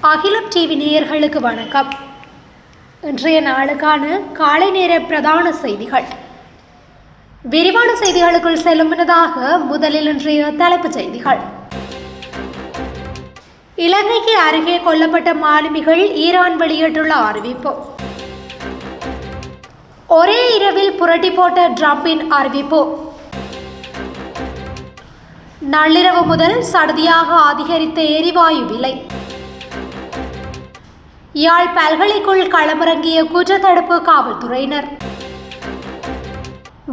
அகிலம் டிவி நேயர்களுக்கு வணக்கம். இன்றைய நாளுக்கான காலை நேர பிரதான செய்திகள். விரிவான செய்திகளுக்குள் செல்லும் முன்னதாக முதலில் இன்றைய தலைப்புச் செய்திகள். இலங்கைக்கு அருகே கொல்லப்பட்ட மாலுமிகள் ஈரான் வெளியிட்டுள்ள அறிவிப்பு. ஒரே இரவில் புரட்டி போட்ட டிரம்பின் அறிவிப்பு. நள்ளிரவு முதல் சடுதியாக அதிகரித்த எரிவாயு விலை. யாழ் பல்கலைக்குள் களமிறங்கிய குற்றத்தடுப்பு காவல்துறையினர்.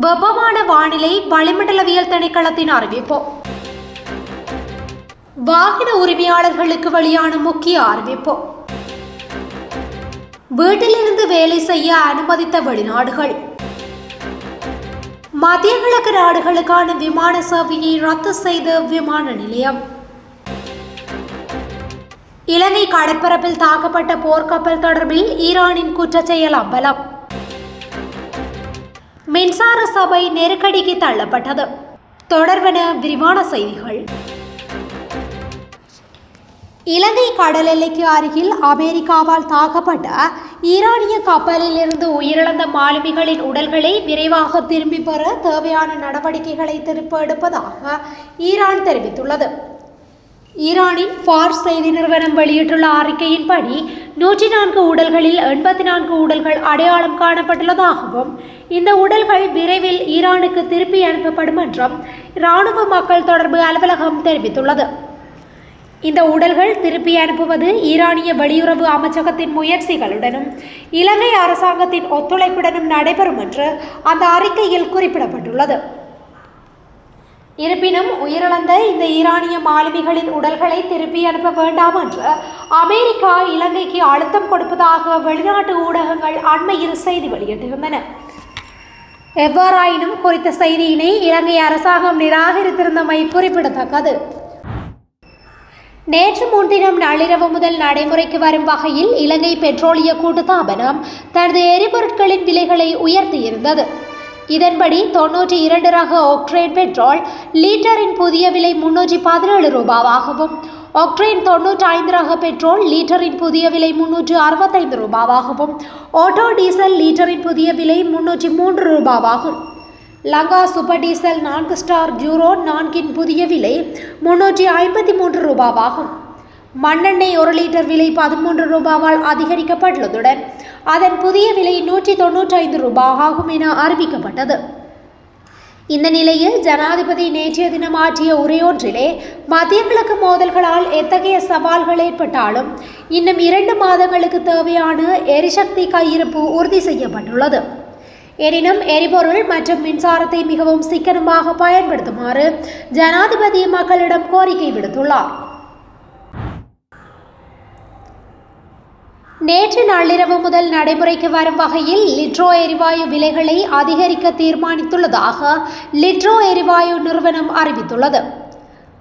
வெப்பமான வானிலை வளிமண்டலவியல் திணைக்களத்தின் அறிவிப்பு. வாகன உரிமையாளர்களுக்கு வெளியான முக்கிய அறிவிப்பு. வீட்டிலிருந்து வேலை செய்ய அனுமதித்த வெளிநாடுகள். மத்திய கிழக்கு நாடுகளுக்கான விமான சேவையை ரத்து செய்த விமான நிலையம். இலங்கை கடற்பரப்பில் தாக்கப்பட்ட போர்க்கப்பல் தொடர்பில் ஈரானின் குற்றச்செயல் அம்பலம். மின்சார சபை நெருக்கடிக்கு தள்ளப்பட்டது. தொடர்வன விரிவான செய்திகள். இலங்கை கடல் எல்லைக்கு அருகில் அமெரிக்காவால் தாக்கப்பட்ட ஈரானிய கப்பலில் இருந்து உயிரிழந்த மாலுமிகளின் உடல்களை விரைவாக திரும்பி பெற தேவையான நடவடிக்கைகளை திருப்ப எடுப்பதாக ஈரான் தெரிவித்துள்ளது. ஈரானின் ஃபார்ஸ் செய்தி நிறுவனம் வெளியிட்டுள்ள அறிக்கையின்படி 104 உடல்களில் 84 உடல்கள் அடையாளம் காணப்பட்டுள்ளதாகவும் இந்த உடல்கள் விரைவில் ஈரானுக்கு திருப்பி அனுப்பப்படும் என்றும் இராணுவ மக்கள் தொடர்பு அலுவலகம் தெரிவித்துள்ளது. இந்த உடல்கள் திருப்பி அனுப்புவது ஈரானிய வெளியுறவு அமைச்சகத்தின் முயற்சிகளுடனும் இலங்கை அரசாங்கத்தின் ஒத்துழைப்புடனும் நடைபெறும் என்று அந்த அறிக்கையில் குறிப்பிடப்பட்டுள்ளது. இருப்பினும் உயிரிழந்த இந்த ஈரானிய மாலுமிகளின் உடல்களை திருப்பி அனுப்ப வேண்டாம் என்று அமெரிக்கா இலங்கைக்கு அழுத்தம் கொடுப்பதாக வெளிநாட்டு ஊடகங்கள் அண்மையில் செய்தி வெளியிட்டிருந்தன. எவ்வாறாயினும் குறித்த செய்தியினை இலங்கை அரசாங்கம் நிராகரித்திருந்தமை குறிப்பிடத்தக்கது. நேற்று முன்தினம் நள்ளிரவு முதல் நடைமுறைக்கு வரும் வகையில் இலங்கை பெட்ரோலிய கூட்டுத்தாபனம் தனது எரிபொருட்களின் விலைகளை உயர்த்தியிருந்தது. இதன்படி 92 ரக ஒக்ட்ரேன் பெட்ரோல் லீட்டரின் புதிய விலை 317 ரூபாவாகவும், ஒக்ட்ரேன் 95 ரக பெட்ரோல் லீட்டரின் புதிய விலை 365 ரூபாவாகவும், ஆட்டோ டீசல் லீட்டரின் புதிய விலை 303 ரூபாவாகும். Lanka super diesel 4 star Euro 4 புதிய விலை 353 ரூபாவாகும். மண்ணெண்ணெய் 1 லிட்டர் விலை 13 ரூபாவால் அதிகரிக்கப்பட்டுள்ளதுடன் அதன் புதிய விலை 195 ரூபாயாகும் என அறிவிக்கப்பட்டது. இந்த நிலையில் ஜனாதிபதி நேற்றைய தினம் ஆற்றிய உரையொன்றிலே மத்திய கிழக்கு மோதல்களால் எத்தகைய சவால்கள் ஏற்பட்டாலும் இன்னும் 2 மாதங்களுக்கு தேவையான எரிசக்தி கையிருப்பு உறுதி செய்யப்பட்டுள்ளது. எனினும் எரிபொருள் மற்றும் மின்சாரத்தை மிகவும் சிக்கனமாக பயன்படுத்துமாறு ஜனாதிபதி மக்களிடம் கோரிக்கை விடுத்துள்ளார். நேற்று நள்ளிரவு முதல் நடைமுறைக்கு வரும் வகையில் லிட்ரோ எரிவாயு விலைகளை அதிகரிக்க தீர்மானித்துள்ளதாக லிட்ரோ எரிவாயு நிறுவனம் அறிவித்துள்ளது.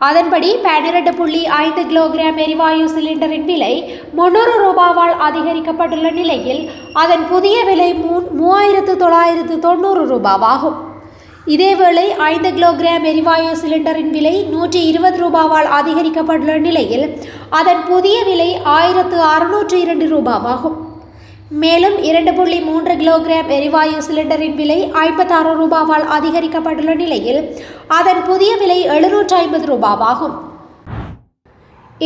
அதன்படி 12.5 கிலோகிராம் எரிவாயு சிலிண்டரின் விலை 300 ரூபாவால் அதிகரிக்கப்பட்டுள்ள நிலையில் அதன் புதிய விலை 3990 ரூபாவாகும். இதேவேளை 5 கிலோகிராம் எரிவாயு சிலிண்டரின் விலை 120 ரூபாவால் அதிகரிக்கப்பட்டுள்ள நிலையில் அதன் புதிய விலை 1602 ரூபாவாகும். மேலும் 2.3 கிலோகிராம் எரிவாயு சிலிண்டரின் விலை 56 ரூபாவால் அதிகரிக்கப்பட்டுள்ள நிலையில் அதன் புதிய விலை 750 ரூபாவாகும்.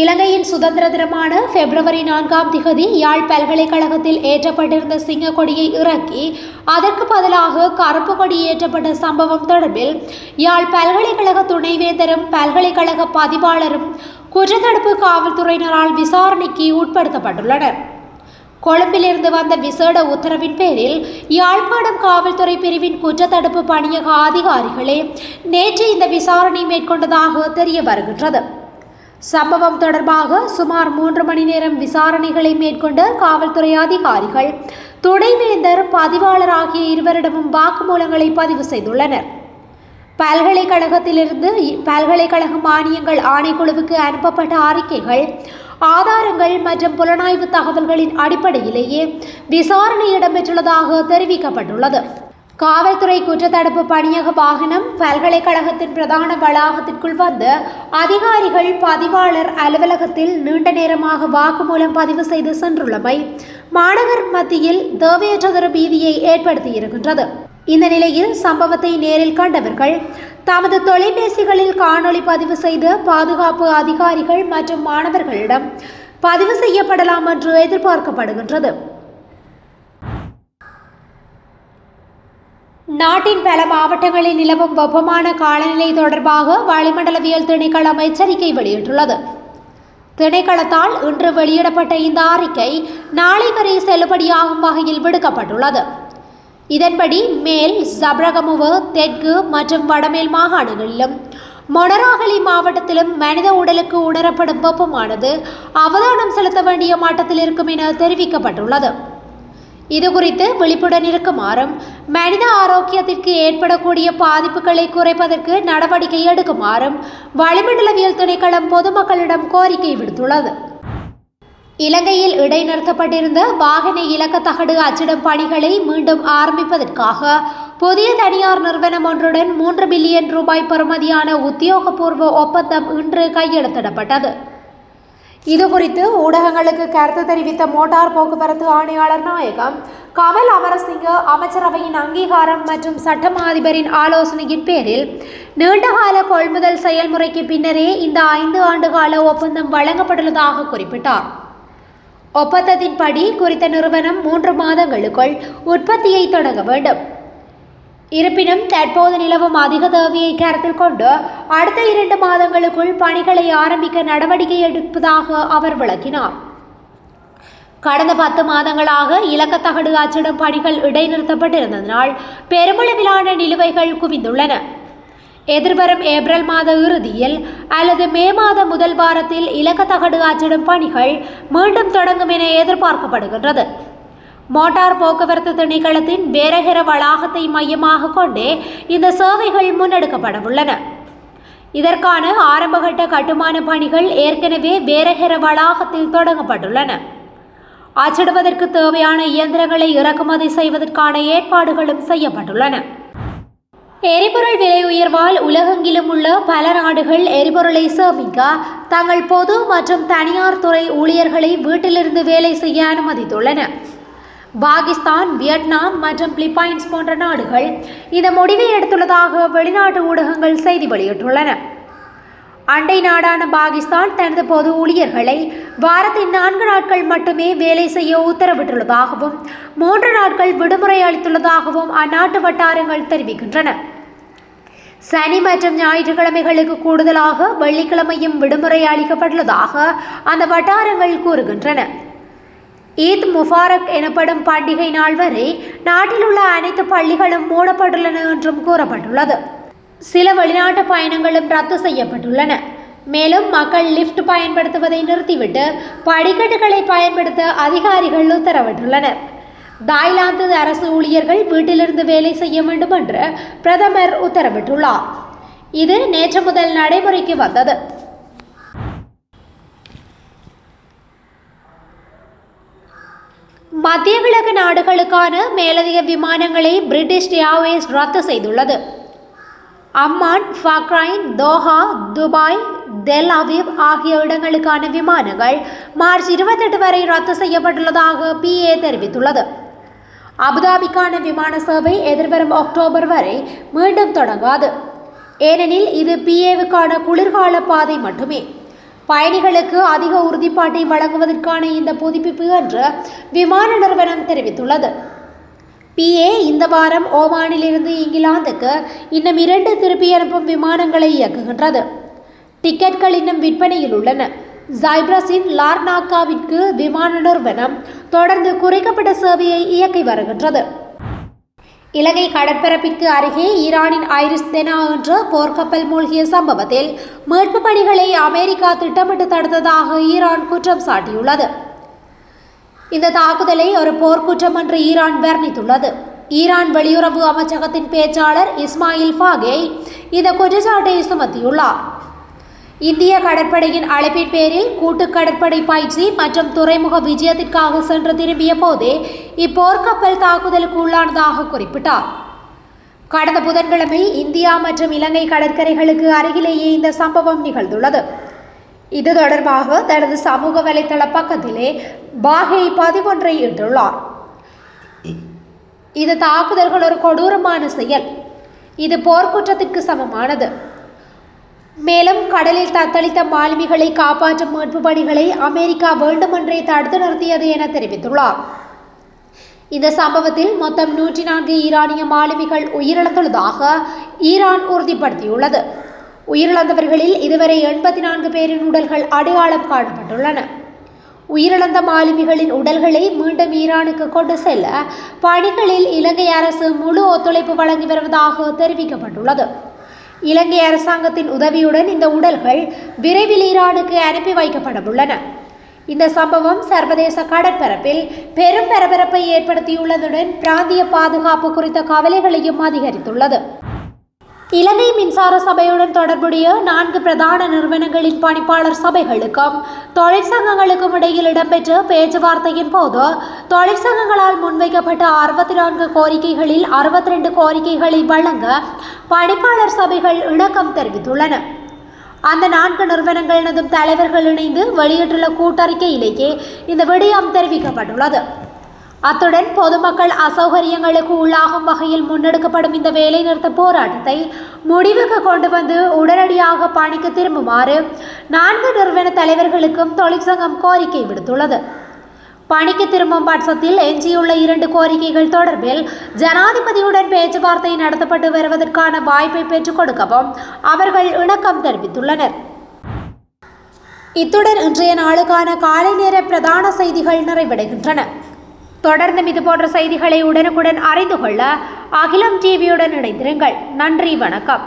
இலங்கையின் சுதந்திர தினமான பிப்ரவரி 4 யாழ் பல்கலைக்கழகத்தில் ஏற்றப்பட்டிருந்த சிங்க கொடியை இறக்கி அதற்கு பதிலாக கருப்பு கொடி ஏற்றப்பட்ட சம்பவம் தொடர்பில் யாழ் பல்கலைக்கழக துணைவேந்தரும் பல்கலைக்கழக பதிவாளரும் குற்றத்தடுப்பு காவல்துறையினரால் விசாரணைக்கு உட்படுத்தப்பட்டுள்ளனர். கொழும்பிலிருந்து வந்த விசேட உத்தரவின் பேரில் யாழ்ப்பாணம் காவல்துறை பிரிவின் குற்றத்தடுப்பு பணியக அதிகாரிகளே நேற்று இந்த விசாரணை மேற்கொண்டதாக தெரிய வருகின்றது. சம்பவம் தொடர்பாக சுமார் 3 மணி நேரம் விசாரணைகளை மேற்கொண்ட காவல்துறை அதிகாரிகள் துணைவேந்தர் பதிவாளர் ஆகிய இருவரிடமும் வாக்குமூலங்களை பதிவு செய்துள்ளனர். பல்கலைக்கழகத்திலிருந்து பல்கலைக்கழக மானியங்கள் ஆணைக்குழுவுக்கு அனுப்பப்பட்ட அறிக்கைகள், ஆதாரங்கள் மற்றும் புலனாய்வு தகவல்களின் அடிப்படையிலேயே விசாரணை இடம்பெற்றுள்ளதாக தெரிவிக்கப்பட்டுள்ளது. காவல்துறை குற்றத்தடுப்பு பணியக வாகனம் பல்கலைக்கழகத்தின் பிரதான வளாகத்திற்குள் வந்து அதிகாரிகள் பதிவாளர் அலுவலகத்தில் நீண்ட நேரமாக வாக்குமூலம் பதிவு செய்து சென்றுள்ளமை மாணவர் மத்தியில் தேவையற்றதொரு பீதியை ஏற்படுத்தியிருக்கின்றது. இந்த நிலையில் சம்பவத்தை நேரில் கண்டவர்கள் தமது தொலைபேசிகளில் காணொளி பதிவு செய்து பாதுகாப்பு அதிகாரிகள் மற்றும் மாணவர்களிடம் பதிவு செய்யப்படலாம் என்று எதிர்பார்க்கப்படுகின்றது. நாட்டின் பல மாவட்டங்களில் நிலவும் வெப்பமான காலநிலை தொடர்பாக வளிமண்டலவியல் திணைக்களம் எச்சரிக்கை வெளியிட்டுள்ளது. திணைக்களத்தால் இன்று வெளியிடப்பட்ட இந்த அறிக்கை நாளை வரை செல்லுபடியாகும் வகையில் விடுக்கப்பட்டுள்ளது. இதன்படி மேல் சப்ரகமுவ, தெற்கு மற்றும் வடமேல் மாகாணங்களிலும் மொனராகலி மாவட்டத்திலும் மனித உடலுக்கு உணரப்படும் வெப்பமானது அவதானம் செலுத்த வேண்டிய மட்டத்தில் இருக்கும் என தெரிவிக்கப்பட்டுள்ளது. இதுகுறித்து விழிப்புடன் இருக்குமாறும் மனித ஆரோக்கியத்திற்கு ஏற்படக்கூடிய பாதிப்புகளை குறைப்பதற்கு நடவடிக்கை எடுக்குமாறும் வளிமண்டலவியல் திணைக்களம் பொதுமக்களிடம் கோரிக்கை விடுத்துள்ளது. இலங்கையில் இடைநிறுத்தப்பட்டிருந்த வாகன இலக்க தகடு அச்சிடும் பணிகளை மீண்டும் ஆரம்பிப்பதற்காக புதிய தனியார் நிறுவனம் ஒன்றுடன் 3 பில்லியன் ரூபாய் பெறுமதியான உத்தியோகபூர்வ ஒப்பந்தம் இன்று கையெழுத்திடப்பட்டது. இதுகுறித்து ஊடகங்களுக்கு கருத்து தெரிவித்த மோட்டார் போக்குவரத்து ஆணையாளர் நாயகம் கமல் அமரசிங்க, அமைச்சரவையின் அங்கீகாரம் மற்றும் சட்டமா அதிபரின் ஆலோசனையின் பேரில் நீண்டகால கொள்முதல் செயல்முறைக்கு பின்னரே இந்த 5 ஆண்டு கால ஒப்பந்தம் வழங்கப்பட்டுள்ளதாக குறிப்பிட்டார். ஒப்பந்தத்தின்படி குறித்த நிறுவனம் 3 மாதங்களுக்குள் உற்பத்தியை தொடங்க வேண்டும். இருப்பினும் தற்போது நிலவும் அதிக தேவையை கருத்தில் கொண்டு அடுத்த 2 மாதங்களுக்குள் பணிகளை ஆரம்பிக்க நடவடிக்கை எடுப்பதாக அவர் விளக்கினார். கடந்த 10 மாதங்களாக இலக்கத்தகடு அச்சிடும் பணிகள் இடைநிறுத்தப்பட்டிருந்ததனால் பெருமளவிலான நிலுவைகள் குவிந்துள்ளன. எதிர்வரும் ஏப்ரல் மாத இறுதியில் அல்லது மே மாத முதல் வாரத்தில் இலக்கத்தகடு அச்சிடும் பணிகள் மீண்டும் தொடங்கும் என எதிர்பார்க்கப்படுகின்றது. மோட்டார் போக்குவரத்து திணைக்களத்தின் வேரகர வளாகத்தை மையமாக கொண்டே இந்த சேவைகள் முன்னெடுக்கப்படவுள்ளன. இதற்கான ஆரம்பகட்ட கட்டுமான பணிகள் ஏற்கனவே வேரகர வளாகத்தில் தொடங்கப்பட்டுள்ளன. அச்சிடுவதற்கு தேவையான இயந்திரங்களை இறக்குமதி செய்வதற்கான ஏற்பாடுகளும் செய்யப்பட்டுள்ளன. எரிபொருள் விலை உயர்வால் உலகெங்கிலும் உள்ள பல நாடுகள் எரிபொருளை சேமிக்க தங்கள் பொது மற்றும் தனியார் துறை ஊழியர்களை வீட்டிலிருந்து வேலை செய்ய அனுமதித்துள்ளன. பாகிஸ்தான், வியட்நாம் மற்றும் பிலிப்பைன்ஸ் போன்ற நாடுகள் இந்த முடிவை எடுத்துள்ளதாக வெளிநாட்டு ஊடகங்கள் செய்தி வெளியிட்டுள்ளன. அண்டை நாடான பாகிஸ்தான் தனது பொது ஊழியர்களை வாரத்தின் 4 நாட்கள் மட்டுமே வேலை செய்ய உத்தரவிட்டுள்ளதாகவும் 3 நாட்கள் விடுமுறை அளித்துள்ளதாகவும் அந்நாட்டு வட்டாரங்கள் தெரிவிக்கின்றன. சனி மற்றும் ஞாயிற்றுக்கிழமைகளுக்கு கூடுதலாக வெள்ளிக்கிழமையும் விடுமுறை அளிக்கப்பட்டுள்ளதாக அந்த வட்டாரங்கள் கூறுகின்றன. ஈத் முபாரக் எனப்படும் பண்டிகை நாள் வரை நாட்டில் உள்ள அனைத்து பள்ளிகளும் மூடப்பட்டுள்ளன என்றும் கூறப்பட்டுள்ளது. சில வெளிநாட்டு பயணங்களும் ரத்து செய்யப்பட்டுள்ளன. மேலும் மக்கள் லிஃப்ட் பயன்படுத்துவதை நிறுத்திவிட்டு படிக்கட்டுகளை பயன்படுத்த அதிகாரிகள் உத்தரவிட்டுள்ளனர். தாய்லாந்து அரசு ஊழியர்கள் வீட்டிலிருந்து வேலை செய்ய வேண்டும் என்று பிரதமர் உத்தரவிட்டுள்ளார். இது நேற்று முதல் நடைமுறைக்கு வந்தது. மத்திய கிழக்கு நாடுகளுக்கான மேலதிக விமானங்களை பிரிட்டிஷ் ஏர்வேஸ் ரத்து செய்துள்ளது. அம்மான், பஹ்ரைன், தோஹா, துபாய், தெல் அவீவ் ஆகிய இடங்களுக்கான விமானங்கள் மார்ச் 28 வரை ரத்து செய்யப்பட்டுள்ளதாக PA தெரிவித்துள்ளது. அபுதாபிக்கான விமான சேவை எதிர்வரும் அக்டோபர் வரை மீண்டும் தொடங்காது. ஏனெனில் இது PAவுக்கான குளிர்கால பாதை மட்டுமே. பயணிகளுக்கு அதிக உறுதிப்பாட்டை வழங்குவதற்கான இந்த புதுப்பிப்பு என்று விமான நிறுவனம் தெரிவித்துள்ளது. PA இந்த வாரம் ஓமானிலிருந்து இங்கிலாந்துக்கு இன்னும் 2 திருப்பி அனுப்பும் விமானங்களை இயக்குகின்றது. டிக்கெட்கள் இன்னும் விற்பனையில் உள்ளன. சைப்ரஸின் லார்னாக்காவிற்கு விமான நிறுவனம் தொடர்ந்து குறைக்கப்பட்ட சேவையை இயக்கி வருகின்றது. இலங்கை கடற்பரப்பிற்கு அருகே ஈரானின் ஐரிஸ் தெனா என்ற போர்க்கப்பல் மூழ்கிய சம்பவத்தில் மீட்பு பணிகளை அமெரிக்கா திட்டமிட்டு தடுத்ததாக ஈரான் குற்றம் சாட்டியுள்ளது. இந்த தாக்குதலை ஒரு போர்க்குற்றம் என்று ஈரான் வர்ணித்துள்ளது. ஈரான் வெளியுறவு அமைச்சகத்தின் பேச்சாளர் இஸ்மாயில் பாகே இந்த குற்றச்சாட்டை சுமத்தியுள்ளார். இந்திய கடற்படையின் அழைப்பின் பேரில் கூட்டு கடற்படை பயிற்சி மற்றும் துறைமுக விஜயத்திற்காக சென்று திரும்பிய போதே இப்போர்க்கப்பல் தாக்குதலுக்கு உள்ளானதாக குறிப்பிட்டார். கடந்த புதன்கிழமை இந்தியா மற்றும் இலங்கை கடற்கரைகளுக்கு அருகிலேயே இந்த சம்பவம் நிகழ்ந்துள்ளது. இது தொடர்பாக தனது சமூக வலைதள பக்கத்திலே பாகை 11 இட்டுள்ளார். இது தாக்குதல்கள் ஒரு கொடூரமான செயல், இது போர்க்குற்றத்திற்கு சமமானது. மேலும் கடலில் தத்தளித்த மாலுமிகளை காப்பாற்றும் மீட்பு பணிகளை அமெரிக்கா வேண்டுமென்றே தடுத்து நிறுத்தியது என தெரிவித்துள்ளார். இந்த சம்பவத்தில் மொத்தம் 104 ஈரானிய மாலுமிகள் உயிரிழந்துள்ளதாக ஈரான் உறுதிப்படுத்தியுள்ளது. உயிரிழந்தவர்களில் இதுவரை 84 பேரின் உடல்கள் அடையாளம் காணப்பட்டுள்ளன. உயிரிழந்த மாலுமிகளின் உடல்களை மீண்டும் ஈரானுக்கு கொண்டு செல்ல பணிகளில் இலங்கை அரசு முழு ஒத்துழைப்பு வழங்கி வருவதாக தெரிவிக்கப்பட்டுள்ளது. இலங்கை அரசாங்கத்தின் உதவியுடன் இந்த உடல்கள் விரைவில் ஈரானுக்கு அனுப்பி வைக்கப்பட உள்ளன. இந்த சம்பவம் சர்வதேச கடற்பரப்பில் பெரும் பரபரப்பை ஏற்படுத்தியுள்ளதுடன் பிராந்திய பாதுகாப்பு குறித்த கவலைகளையும் அதிகரித்துள்ளது. இலங்கை மின்சார சபையுடன் தொடர்புடைய 4 பிரதான நிறுவனங்களின் பணிப்பாளர் சபைகளுக்கும் தொழிற்சங்கங்களுக்கும் இடையில் இடம்பெற்ற பேச்சுவார்த்தையின் போது தொழிற்சங்கங்களால் முன்வைக்கப்பட்ட 64 கோரிக்கைகளில் 62 கோரிக்கைகளை வழங்க பணிப்பாளர் சபைகள் இணக்கம் தெரிவித்துள்ளன. அந்த 4 நிறுவனங்களினதும் தலைவர்கள் இணைந்து வெளியிட்டுள்ள கூட்டறிக்கையிலேயே இந்த விடயம் தெரிவிக்கப்பட்டுள்ளது. அத்துடன் பொதுமக்கள் அசௌகரியங்களுக்கு உள்ளாகும் வகையில் முன்னெடுக்கப்படும் இந்த வேலைநிறுத்த போராட்டத்தை முடிவுக்கு கொண்டு வந்து உடனடியாக பணிக்கு திரும்புமாறு 4 நிறுவன தலைவர்களுக்கும் தொழிற்சங்கம் கோரிக்கை விடுத்துள்ளது. பணிக்கு திரும்பும் பட்சத்தில் எஞ்சியுள்ள 2 கோரிக்கைகள் தொடர்பில் ஜனாதிபதியுடன் பேச்சுவார்த்தை நடத்தப்பட்டு வருவதற்கான வாய்ப்பை பெற்றுக் கொடுக்கவும் அவர்கள் இணக்கம் தெரிவித்துள்ளனர். இத்துடன் இன்றைய நாளுக்கான காலை நேர பிரதான செய்திகள் நிறைவடைகின்றன. தொடர்ந்தும் இதுபோன்ற செய்திகளை உடனுக்குடன் அறிந்து கொள்ள அகிலம் டிவியுடன் இணைந்திருங்கள். நன்றி, வணக்கம்.